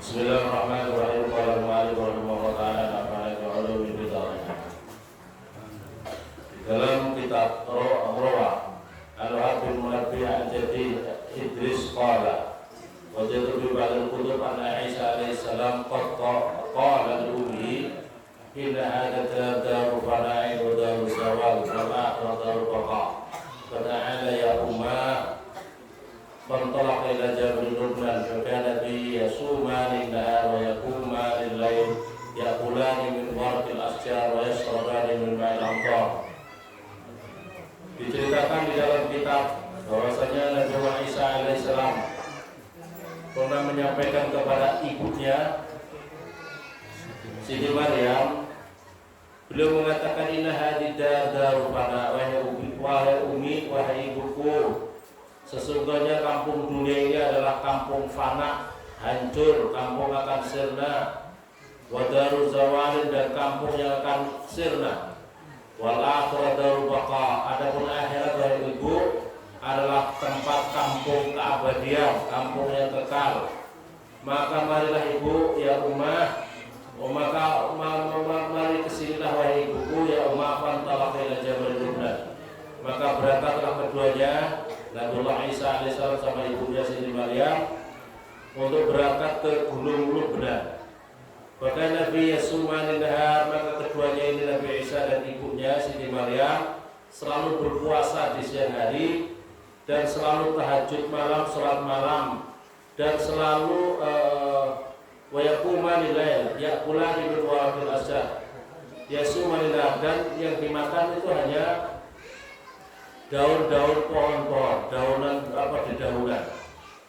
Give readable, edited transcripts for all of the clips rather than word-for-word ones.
Bismillahirrahmanirrahim. Qala al-mu'allif rahimahullah ta'ala dalam kitab Rawah Al-Habib Munabbi Al-Jadi Idris qala wajadu bi ba'dil kutub anna Isa alaihi salam qala li inna hadha daru fana'i wa daru zawal wa daru baqa fata'ala ya umma فانطلق إلى جبل لبنان فكان به يصومان النهار ويقومان الليل يأكلان من ورق الأشجار ويشربان من ماء الأمطار. Diceritakan di dalam kitab bahwasanya Nabi Isa alaihissalam pernah menyampaikan kepada ibunya Siti Maryam, beliau mengatakan inna hadida darufana wahai umi wahai ibuku, sesungguhnya kampung dunia ini adalah kampung fana, hancur, kampung akan sirna. Wadaru zawalin, dan kampung yang akan sirna. Wal akhiratu daru baqa, adapun akhirat wahai ibu adalah tempat kampung keabadian, kampung yang kekal. Maka marilah ibu ya ummah, mari kesinilah wahai ibuku ya ummah, fantalaq ila jabal Lubnan. Maka berangkatlah keduanya Nabiullah Isa alaihissalam sama ibunya Siti Maryam untuk berangkat ke Gunung Lubnan. Bahkan Nabi Yasumanin Nahar, maka keduanya ini Nabi Isa dan ibunya Siti Maryam selalu berpuasa di siang hari dan selalu tahajud malam, sholat malam, dan selalu wayakumanil lail yakulani min waraqil asjar. Yasumanin Nahar, dan yang dimakan itu hanya daun-daun pohon-pohon, daunan dedaunan.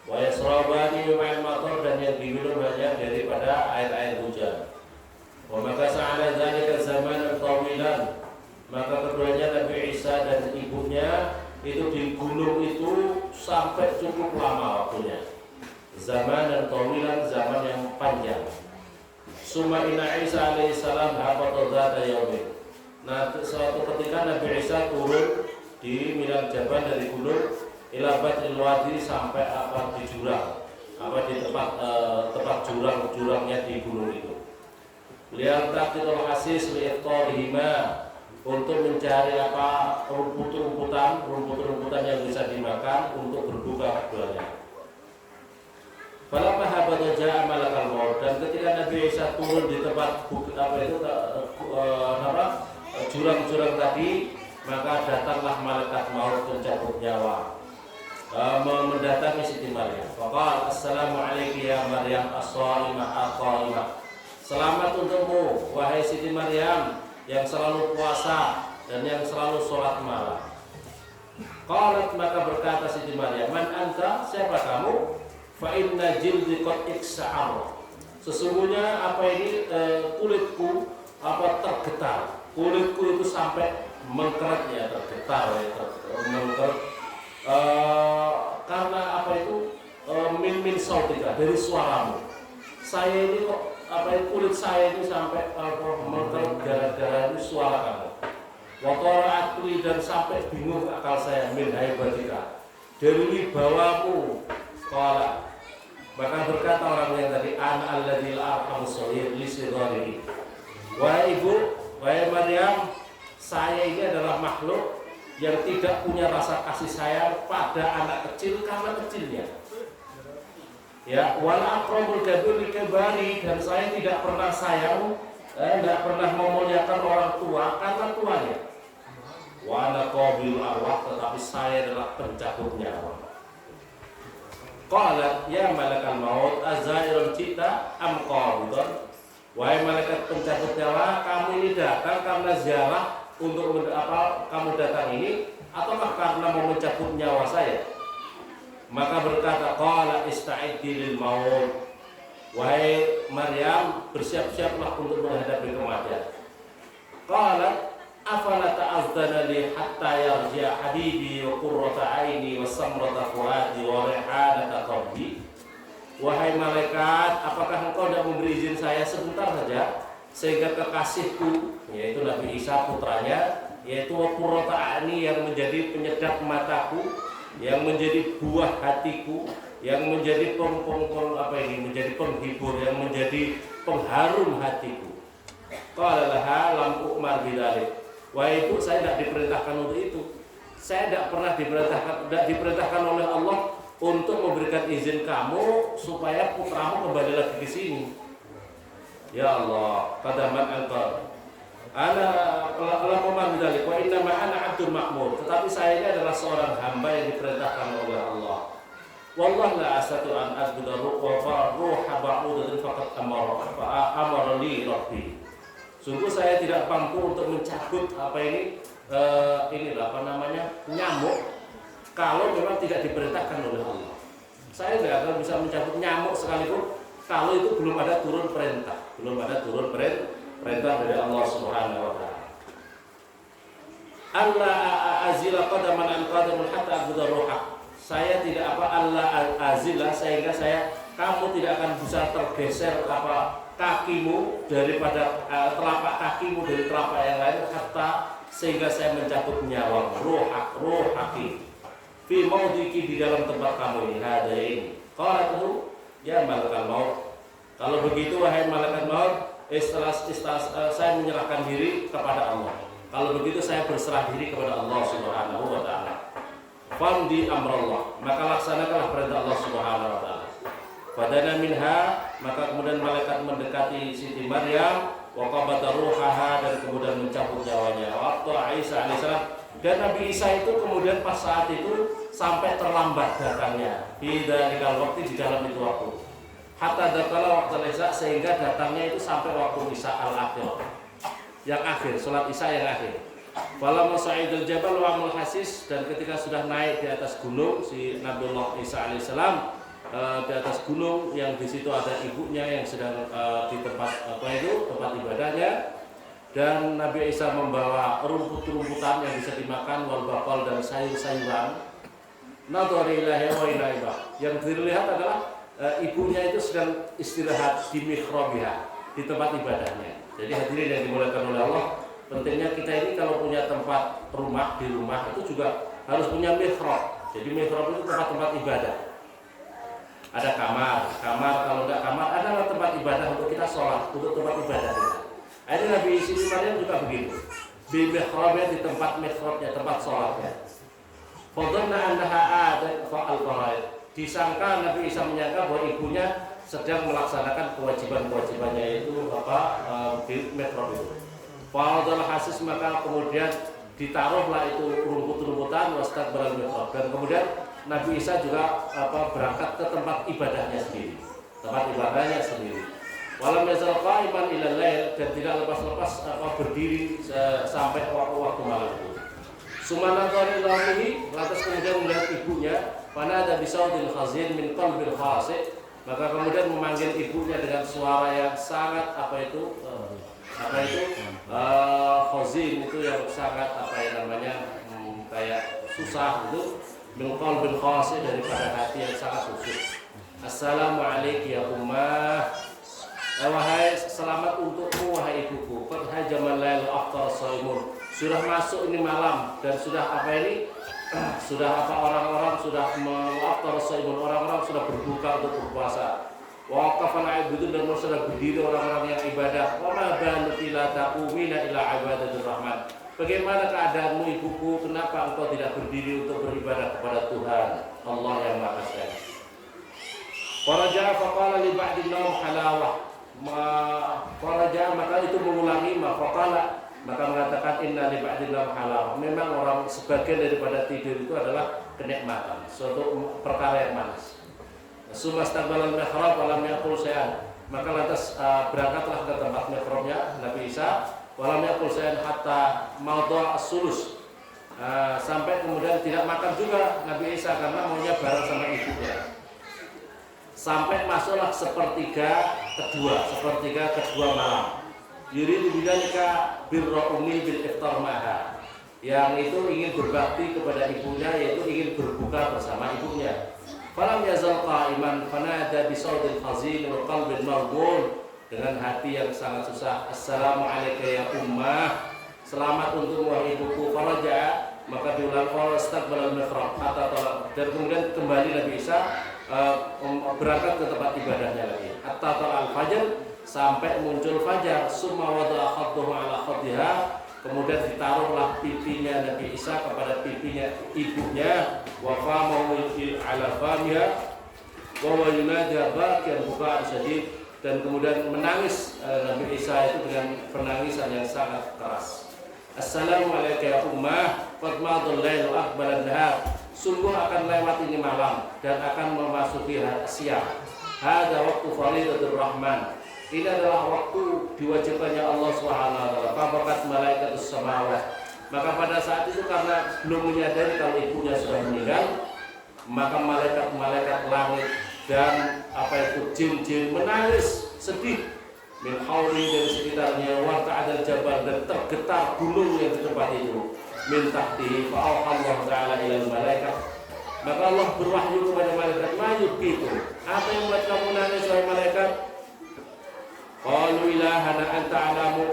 Wa yasrabani ma'al matar, dan yang diminum hanya daripada air-air hujan. Wa maka sa'ala dzalika zamanan tawilan, maka keduanya Nabi Isa dan ibunya itu di gunung itu sampai cukup lama waktunya. Zamanan tawilan, zaman yang panjang. Summa inna Isa alaihissalam habata dzata yaumin. Nah, suatu ketika Nabi Isa turun di Minal Jabal dari gunung ila Badril Wadi, sampai di jurang, di tempat jurangnya di gunung itu. Lihat takdirul hasis li'iftarihima, untuk mencari rumput-rumputan yang bisa dimakan untuk berbuka keduanya. Falamma habata ja'a malakal maut, dan ketika Nabi Isa turun di tempat jurang-jurang tadi, maka datanglah malaikat maut pencabut nyawa mendatangi Siti Maryam. Faqala assalamu alayki ya Maryam as-shalimah al-qaimah. Selamat untukmu wahai Siti Maryam yang selalu puasa dan yang selalu sholat malam. Qalat, maka berkata Siti Maryam, man anta, siapa kamu? Fa inna jildi qad iksa'ar. Sesungguhnya kulitku tergetar. Kulitku itu sampai mengkeret, ya, tergetar, ya, mengkeret karena min sautika, dari suaramu. Saya ini kok kulit saya ini sampai mengkeret gara-gara ini suara kamu. Watora akli, dan sampai bingung akal saya, min haibatika, dari wibawamu. Qala, maka berkata orang yang tadi, ana alladzi la arhamu shaghir li sigharihi. Wahai ibu, wahai Maryam, saya ini adalah makhluk yang tidak punya rasa kasih sayang pada anak kecil karena kecilnya. Ya, wala aqrabul kabir kibari, dan saya tidak pernah sayang, tidak pernah memuliakan orang tua karena tuanya. Wa ana qabil arwah, tetapi saya adalah pencabut nyawa. Qalat ya malakal maut azairun cita am qabidun. Wahai malaikat pencabut nyawa, kamu ini datang karena ziarah untuk kamu datang ini, ataukah karena mau mencabut nyawa saya? Maka berkata, qala ista'iddi lil maut. Wahai Maryam, bersiap-siaplah untuk menghadapi kematian. Qala afala ta'azzana li hatta yarji'a habibi wa qurrata aini wa samrata fuadi wa rihanata qalbi. Wahai malaikat, apakah engkau tidak memberi izin saya sebentar saja, sehingga kekasihku, yaitu Nabi Isa putranya, yaitu qurrata a'ni, yang menjadi penyedap mataku, yang menjadi buah hatiku, yang menjadi menjadi penghibur, yang menjadi pengharum hatiku. Qala laha lam u'mar bidzalik. Wah, itu saya tidak diperintahkan untuk itu. Saya tidak pernah diperintahkan oleh Allah untuk memberikan izin kamu supaya putramu kembali lagi ke sini. Ya Allah, qadaman anta. Ana lakuman bidzalik wa inna ma ana 'abdul ma'mur. Tetapi saya ini adalah seorang hamba yang diperintahkan oleh Allah. Wallah la asatu an asjuda ruha ba'udatin faqat amara li rabbi. Sungguh saya tidak mampu untuk mencabut nyamuk kalau memang tidak diperintahkan oleh Allah. Saya tidak akan bisa mencabut nyamuk sekalipun kalau itu belum ada turun perintah, perintah dari Allah Subhanahu wa taala. Allah azila qadaman an qadamul hatta abda ruha. Saya tidak Allah azila sehingga kamu tidak akan bisa tergeser kakimu daripada telapak kakimu dari telapak yang lain hatta sehingga saya mencabut nyawa ruhaki fi maudiki di dalam tempat kamu ini hadain. Qalatu ya malakal maut. Kalau begitu wahai malaikat maut, saya menyerahkan diri kepada Allah. Kalau begitu saya berserah diri kepada Allah Subhanahu wa taala. Famdi amrullah, maka laksanakanlah perintah Allah Subhanahu wa taala. Fadana minha, maka kemudian malaikat mendekati Siti Maryam, wa qabata ruhaha, dan kemudian mencabut nyawanya. Waktu Isa alaihissalam, dan Nabi Isa itu kemudian pas saat itu sampai terlambat datangnya. Bidalikal waktu, di dalam itu waktu. Hatta datala waktu Isya, sehingga datangnya itu sampai waktu Isya al-akhir. Yang akhir, sholat Isya yang akhir. Falamma sa'idul jabal wa amul hasis, dan ketika sudah naik di atas gunung si Nabiullah Isa alaihissalam, di atas gunung yang di situ ada ibunya yang sedang di tempat tempat ibadahnya, dan Nabi Isa membawa rumput-rumputan yang bisa dimakan, wal baqal, dan sayur-sayuran. Nadhari ilahi wa ilaibah, yang dilihat adalah ibunya itu sedang istirahat di mikhrabiha, di tempat ibadahnya. Jadi hadirin yang dimuliakan oleh Allah, pentingnya kita ini kalau punya tempat rumah, di rumah itu juga harus punya mihrab. Jadi mihrab itu tempat-tempat ibadah. Ada kamar kalau enggak kamar adalah tempat ibadah untuk kita sholat, untuk tempat ibadah kita. Ini Nabi Siti Maryam juga begitu. Di mihrabnya, di tempat mihrabnya, tempat sholatnya. Fadhanna annaha adat fa'al faraid. Disangka Nabi Isa menyangka bahwa ibunya sedang melaksanakan kewajiban-kewajibannya, yaitu di mihrab itu. Fa'adul hasis, maka kemudian ditaruhlah itu rumput-rumputan wastaqbalal mihrab, dan kemudian Nabi Isa juga berangkat ke tempat ibadahnya sendiri. Walam yazal qa'iman ila lail, dan tidak lepas-lepas berdiri sampai waktu malam itu. Sumana qalilahi, lantas kemudian melihat ibunya, fana ada bisaudil khazin min qalbil khasi', maka kemudian memanggil ibunya dengan suara yang sangat khazin itu yang sangat kayak susah itu, min qalbil khasi', daripada hati yang sangat khusyuk. Assalamualaikum ya ummah, wahai selamat untukmu wahai ibuku. Qad hajamal lail aftar shaimun, sudah masuk ini malam dan sudah orang-orang sudah aftar shaimun, orang-orang sudah berbuka untuk berpuasa. Waqafan aibudun, dan sudah berdiri orang-orang yang ibadah. Wa ma banuti la taqumina ila ibadatir rahman, bagaimana keadaanmu ibuku, kenapa engkau tidak berdiri untuk beribadah kepada Tuhan Allah yang Maha Esa? Faraja faqala li ba'din naum halawah, faraja, maka itu mengulangi, faqala, maka mengatakan inna li ba'din naum halawah, memang orang sebagian daripada tidur itu adalah kenikmatan, suatu perkara yang manis. Sumastaqbalal mihrab walam yaqul syai'an, maka lantas berangkatlah ke tempat mihrabnya Nabi Isa, walam yaqul syai'an hatta maudha as-sulus, sampai kemudian tidak makan juga Nabi Isa karena maunya bareng sama ibunya. Sampai masuklah sepertiga kedua malam. Yuridu bidzalika birra ummi bil iftar maha, yang itu ingin berbakti kepada ibunya, yaitu ingin berbuka bersama ibunya. Falam yazal qa'iman fanada bisaudil khazin wa qalbin mawdun, dengan hati yang sangat susah. Assalamualaikum ya ummah, selamat untukmu wahai ibuku. Faraja, maka diulang istaqbal al-mihrab hatta talaq, dan kemudian kembali Nabi Isa berangkat ke tempat ibadahnya lagi hatta talaq al-fajr, sampai muncul fajar. Summa wada'a khaddahu ala khaddiha, kemudian ditaruhlah pipinya Nabi Isa kepada pipinya ibunya. Wa famahu ala famiha wa huwa yunadi bakian bukaan syadid, dan kemudian menangis Nabi Isa itu dengan penangisan yang sangat keras. Assalamualaikum ya ummah, qad madal lail wa aqbala an-nahar, sungguh akan lewat ini malam dan akan memasuki siang. Hada waktu faridatur rahman, ini adalah waktu diwajibkannya Allah Subhanahu wa taala. Fabakat malaikatus samawat, maka pada saat itu karena belum menyadari kalau ibunya sudah meninggal, maka malaikat-malaikat langit dan jin-jin menangis sedih. Min hauli, dari sekitarnya, wa ta'adal jabal, dan tergetar gunung yang di tempat itu. Min tahtihi fa Allah ta'ala ilal malaikat, maka Allah berwahyu kepada malaikat, mayub itu, apa yang buat kamu nangis wahai malaikat? Qalu ilahana anta alamu,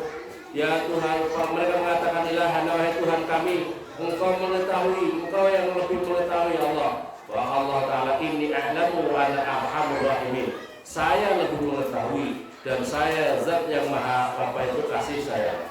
ya Tuhan. Mereka mengatakan ilahana, wahai Tuhan kami, engkau mengetahui, engkau yang lebih mengetahui Allah. Wa Allah ta'ala inni a'lamu wa ana arhamur rahimin, saya lebih mengetahui dan saya zat yang maha kasih sayang.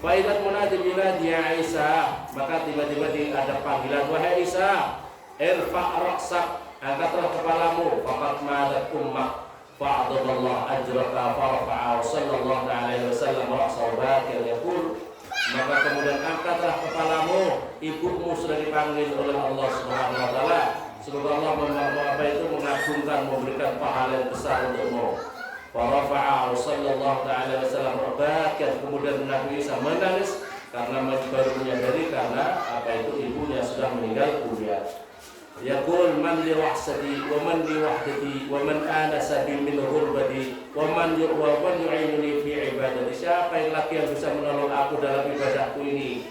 Faidat munadi binadi ya Isa, maka tiba-tiba ada panggilan, wahai Isa, irfa' ra'sak, angkatlah kepalamu. Faqad madat ummak fa'adallah ajraka farfa'a sallallahu alaihi wasallam ra'sahu bakir yaqul, maka kemudian angkatlah kepalamu, ibumu sudah dipanggil oleh Allah Subhanahu wa taala. Semoga Allah mengagungkan, memberikan pahala yang besar untukmu. Farafa'a sallallahu alaihi wasallam bakir, kemudian Nabi Isa menangis karena baru menyadari karena ibunya sudah meninggal dunia. Yaqul man li wahsati wa man li wahdati wa man anasa bi min ghurbati wa man yu'inuni fi ibadati, siapa yang lagi yang bisa menolong aku dalam ibadahku ini?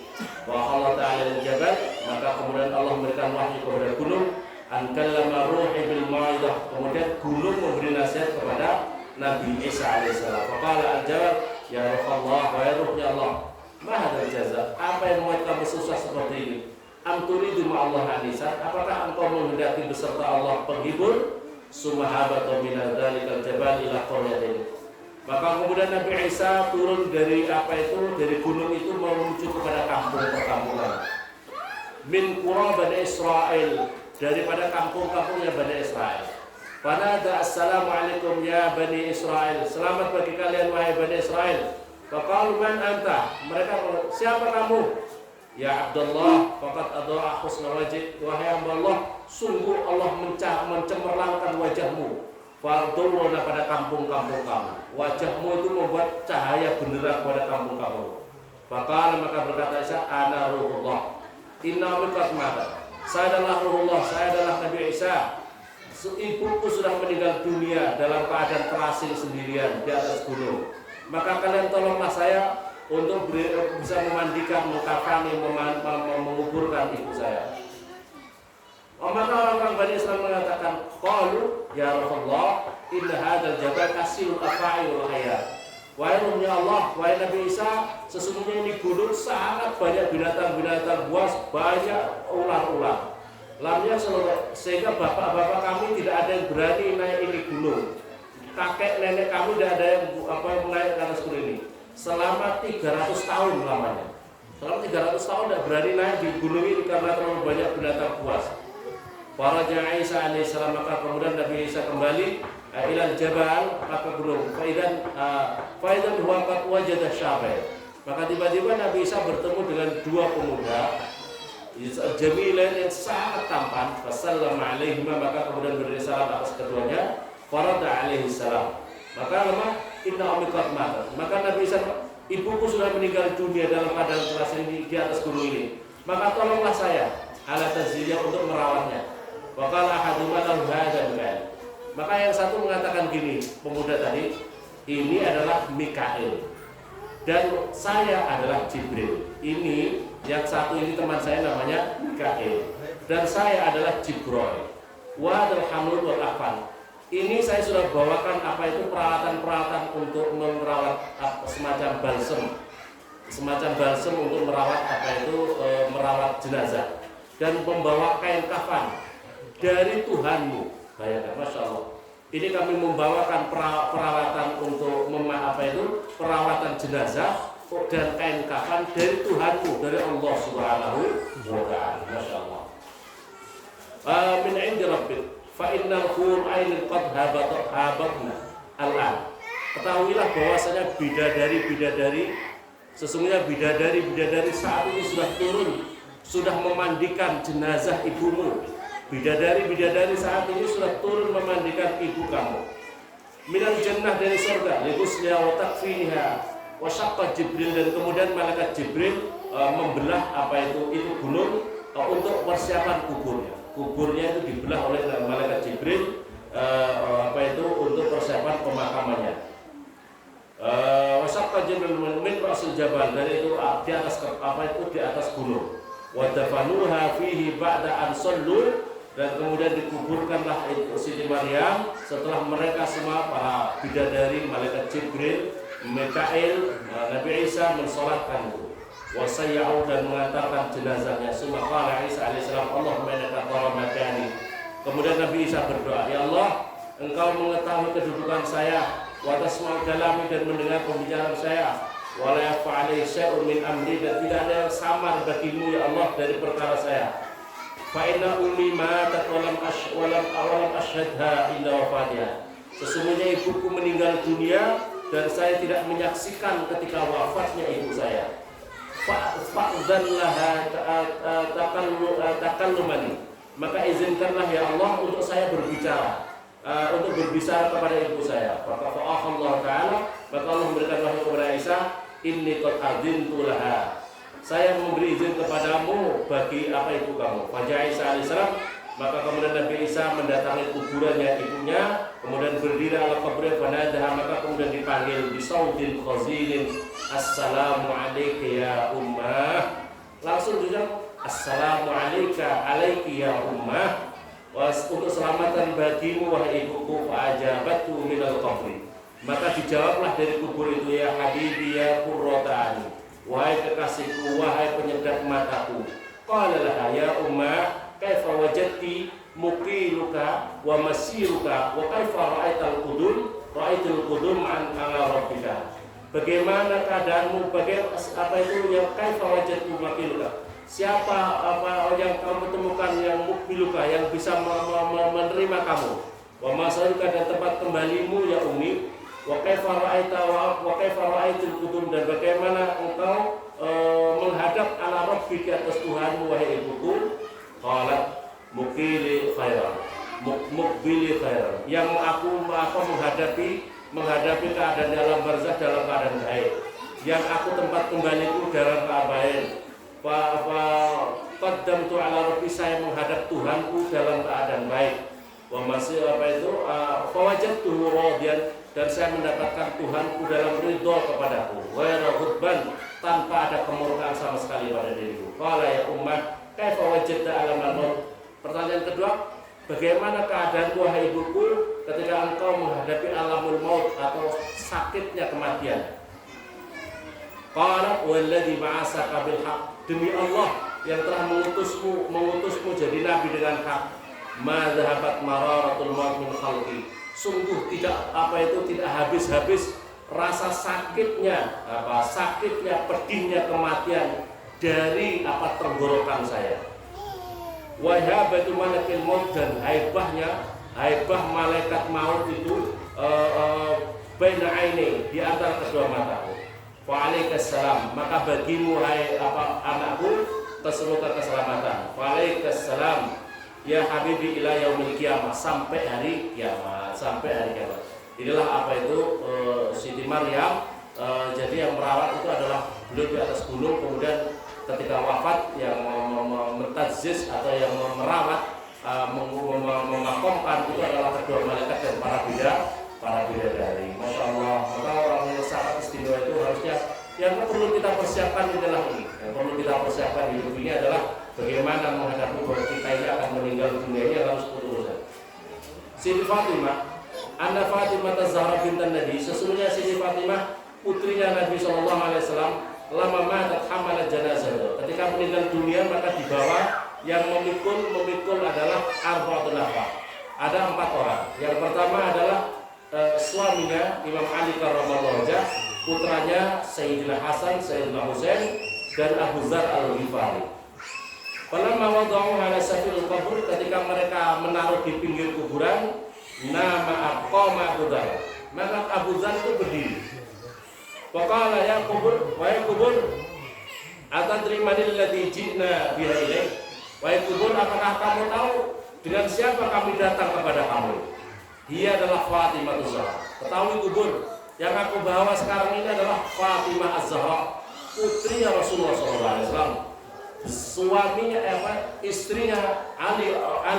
Wa Allah ta'ala al-jabal, maka kemudian Allah memberikan wahyu kepada gunung, an kallama ruhi bil mau'idah, kemudian gunung memberi nasihat kepada Nabi Isa alaihissalam. Faqala al-jabal ya Rasulullah, wa ya ruhnya Allah, ma hadzal jaza, apa yang membuat kamu susah seperti ini? Am turidu ma'allah anisa, apakah engkau menghendaki beserta Allah penghibur? Summa habata min dzalikal jabal ila qaryatin, maka kemudian Nabi Isa turun dari dari gunung itu menuju kepada kampung perkampungan. Min qura Bani Israil, daripada kampung-kampungnya Bani Israel. Fanada assalamualaikum ya Bani Israel, selamat bagi kalian wahai Bani Israel. Faqalu man anta, mereka berkata, siapa kamu? Ya Abdullah, faqad adha'a husna wajh, wahai hamba Allah, sungguh Allah mencemerlangkan wajahmu. Farduruna pada kampung-kampung kamu, wajahmu itu membuat cahaya benderang pada kampung kamu. Faqala, maka berkata Isa, ana ruhullah, inna qad mata, saya adalah ruhullah, saya adalah Nabi Isa. Ibuku sudah meninggal dunia dalam keadaan terasing sendirian di atas gunung. Maka kalian tolonglah saya untuk bisa memandikan, mengkafani, menguburkan ibu saya. Maka orang-orang Bani Israil mengatakan, qalu ya Rasulullah, inna hadzal jabal kasirul afa'i wal hayat. Wahai Rasulnya Allah, wahai Nabi Isa, sesungguhnya ini gunung sangat banyak binatang-binatang buas, banyak ular-ular. Lamnya sehingga bapak-bapak kami tidak ada yang berani naik ini gunung. Kakek nenek kami tidak ada yang naik ke atas gunung ini. Selama 300 tahun lamanya. Selama 300 tahun tidak berani naik di gunung ini karena terlalu banyak binatang buas. Faraja Isa alaihissalam, maka kemudian Nabi Isa kembali ilal jabal, maka gunung. Faidan huwa qad wajada syabai. Maka tiba-tiba Nabi Isa bertemu dengan dua pemuda jamilan yang sangat tampan. Wassalamu alaihima, maka kemudian beri salam atas keduanya. Farada alaihi salam, maka inna ummi qad matat, maka Nabi Isa, ibuku sudah meninggal dunia dalam keadaan keras ini di atas gunung ini, maka tolonglah saya ala taziliyah untuk merawatnya. Wa qala ahaduma lahu hadzal kain, maka yang satu mengatakan gini, pemuda tadi, ini adalah Mikail dan saya adalah Jibril. Ini yang satu ini teman saya namanya Mikail dan saya adalah Jibril. Wa hadzal hamul wal afan, ini saya sudah bawakan peralatan-peralatan untuk merawat semacam balsem semacam balsem untuk merawat merawat jenazah, dan membawa kain kafan dari Tuhanmu. Bayangkan, masya Allah. Ini kami membawakan perawatan untuk perawatan jenazah dan kain kafan dari Tuhanmu, dari Allah Subhanahu wa Ta'ala. Masya Allah. Min 'indi rabbik fa innal hur ainin qad habatna al-an. Ketahuilah bahwasanya bidadari sesungguhnya bidadari saat ini sudah turun, sudah memandikan jenazah ibumu. Bidadari saat ini sudah turun memandikan ibu kamu. Minal jannah, dari surga, lighusliha wa takfiniha wa syaqqa Jibril, dan kemudian malaikat Jibril membelah itu gunung untuk persiapan kuburnya. Kuburnya itu dibelah oleh malaikat Jibril untuk persiapan pemakamannya. Wa syaqqa Jibril min rasul jabal, dan itu di atas gunung. Wa dafanuha fihi ba'da an sallu, dan kemudian dikuburkanlah Siti Maryam setelah mereka semua, para bidadari, malaikat Jibril, Mikail, Nabi Isa mensolatkan wasayyau, dan mengantarkan jenazahnya. Summa qala Isa alaihissalam, Allahumma innaka tara makani. Kemudian Nabi Isa berdoa, ya Allah, Engkau mengetahui kedudukan saya, wa tasma'u kalami, dan mendengar pembicaraan saya, wa la yakhfa 'alaihi syai'un min amri, dan tidak ada yang samar bagimu ya Allah dari perkara saya. Fa inna ummi matat walam ashhadha inda wafatiha. Sesungguhnya ibuku meninggal dunia dan saya tidak menyaksikan ketika wafatnya ibu saya. Fa'dzan laha takallumani. Maka izinkanlah ya Allah untuk saya berbicara, untuk berbicara kepada ibu saya. Maka Allah Ta'ala, maka Allah memberikan wahyu kepada Isa, inni qad adzintu laha. Saya memberi izin kepadamu bagi ibu kamu. Fajr Isa alaihissalam, maka kemudian Nabi Isa mendatangi kuburannya ibunya, kemudian berdiri ala kubur fanadaha, maka kemudian dipanggil bisautin khazilin, assalamu alayka ya ummah. Langsung juga assalamu alayka alaiki ya ummah, untuk selamatan bagimu wahai ibuku. Fa'ajabatu minal qabri, maka dijawablah dari kubur itu, ya habibi ya qurrata, wahai kekasihku, wahai penyedap mataku. Qala laha ya ummah kaifa wajadti muqiluka wa masiruka wa kaifa ra'aital qudum an rabbika. Bagaimana keadaanmu, yang kaifa wajadtu muqiluka, siapa yang kamu temukan, yang muqiluka, yang bisa menerima kamu, wa masiruka, dan tempat kembalimu ya ummi, wa kaifa ra'aitul qudum, dan bagaimana engkau menghadap ala rabbika, atas Tuhanmu wahai ibuku. Qalat muqili khairan, muqbili khairan, yang aku menghadapi keadaan dalam barzakh dalam keadaan baik, yang aku tempat kembaliku dalam keadaan baik. Fa qaddamtu ala rabbi, saya menghadap Tuhanku dalam keadaan baik. Wa masih fa wajadtuhu radiyan, dan saya mendapatkan Tuhanku dalam ridho kepadaku. Wa ghadban, tanpa ada kemurkaan sama sekali pada diriku. Qala ya ummah kaifa wajadta alamal maut. Pertanyaan kedua, bagaimana keadaanmu wahai ibuku ketika engkau menghadapi alamul maut, atau sakitnya kematian? Qala walladzi ba'asaka bil haqq, demi Allah yang telah mengutusmu jadi nabi dengan hak. Ma dhahabat mararatul maut min khalqi, sungguh tidak habis-habis rasa sakitnya pedihnya kematian dari tenggorokan saya. Wa habatu malakil maut, dan haibah malaikat maut itu baina aini, di antara kedua mataku. Wa alaikassalam, maka bagimu hai anakku semoga keselamatan. Wa alaikassalam ya habibi ila yaumil qiyamah, sampai hari kiamat. Inilah Siti Maryam. Jadi yang merawat itu adalah beliau di atas gunung, kemudian ketika wafat yang mentazis atau yang merawat, memakomkan itu adalah kedua malaikat dan para bidadari. Masya Allah, maka orang yang sangat istimewa itu harusnya yang perlu kita persiapkan adalah ini. Yang perlu kita persiapkan hidup ini adalah bagaimana menghadapi bahwa kita ini akan meninggal dunia ini harus urusan. Siti Fatimah, Anna Fatimah Zahra bintan Nabi, sesungguhnya Siti Fatimah putrinya Nabi SAW, lama matat hamala janazah. Ketika meninggal dunia maka dibawa, yang memikul adalah arba'atun nafar. Ada 4 orang. Yang pertama adalah suaminya Imam Ali karramallahu wajhah, putranya Sayyidina Hasan, Sayyidina Husain, dan Abu Dzar Al-Ghifari. Falamma wada'u ala safil qabr, ketika mereka menaruh di pinggir kuburan, nama aqama Abu Dzar, maka Abu Dzar itu berdiri. Faqala ya kubur, wahai kubur, atadri manil ladzi ji'na biha ilaik. Wahai kubur, apakah kamu tahu dengan siapa kami datang kepada kamu? Dia adalah Fatimah Az-Zahra. Ketahui kubur, yang aku bawa sekarang ini adalah Fatimah Az-Zahra, putri Rasulullah SAW. Suaminya istrinya Ali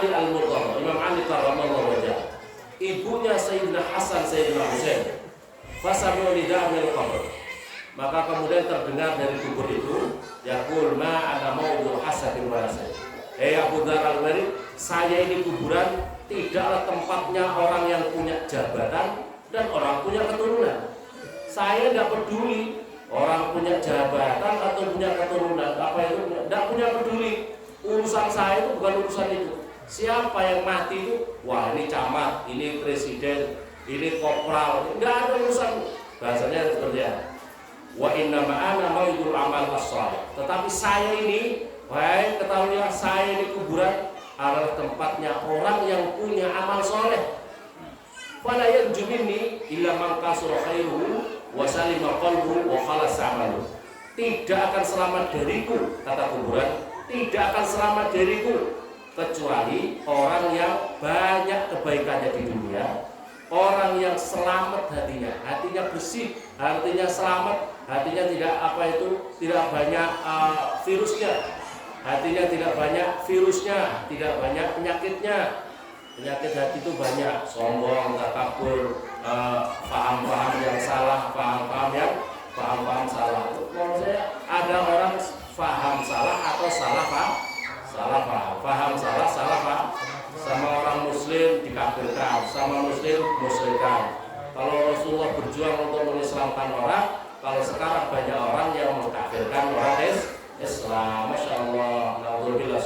Al-Murtadha, Imam Ali karramallahu wajhah. Ibunya Sayyidina Hasan, Sayyidina Husain. Fasami'u nida' minal qabr. Maka kemudian terdengar dari kubur itu, yaqul ma ana mawdu hasadin wa hasan. Abu Dzar Al-Ghifari, saya ini kuburan tidaklah tempatnya orang yang punya jabatan dan orang punya keturunan. Saya tidak peduli orang punya jabatan atau punya keturunan, apa itu tidak punya peduli. Urusan saya itu bukan urusan itu. Siapa yang mati itu, wah ini camat, ini presiden, ini kopral, tidak ada urusan. Bahasanya seperti ya. Wa inna ma'ana mawidul amal as-salih. Tetapi saya ini, wahai ketahuilah, saya ini kuburan adalah tempatnya orang yang punya amal soleh. Fala yanju minni illa man kasura khairuhu wa salima qalbuhu wa khalas amaluhu. Tidak akan selamat dariku, kata kuburan, tidak akan selamat dariku kecuali orang yang banyak kebaikannya di dunia, orang yang selamat hatinya bersih, hatinya selamat, hatinya tidak banyak virusnya, hatinya tidak banyak virusnya, tidak banyak penyakitnya. Penyakit hati itu banyak, sombong, takabur, paham-paham yang salah, paham-paham salah. Kalau saya ada orang paham salah atau salah paham salah, sama orang muslim dikafirkan, sama muslim musyrikan. Kalau Rasulullah berjuang untuk mengislamkan orang, kalau sekarang banyak orang yang mengkafirkan orang Islam. Masya Allah, na'udzubillah,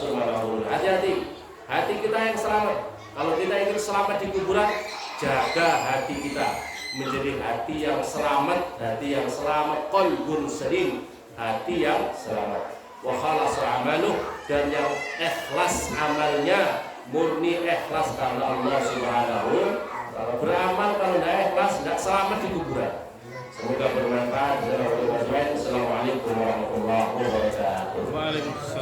hati-hati, hati kita yang selamat. Kalau kita ingin selamat di kuburan, jaga hati kita menjadi hati yang selamat, qalbun salim, hati yang selamat. Wa khalas amaluh, dan yang ikhlas amalnya, murni ikhlas karena Allah Subhanahu. Kalau beramal kalau tidak ikhlas, tidak selamat di kuburan. Semoga bermanfaat. Assalamualaikum warahmatullahi wabarakatuh.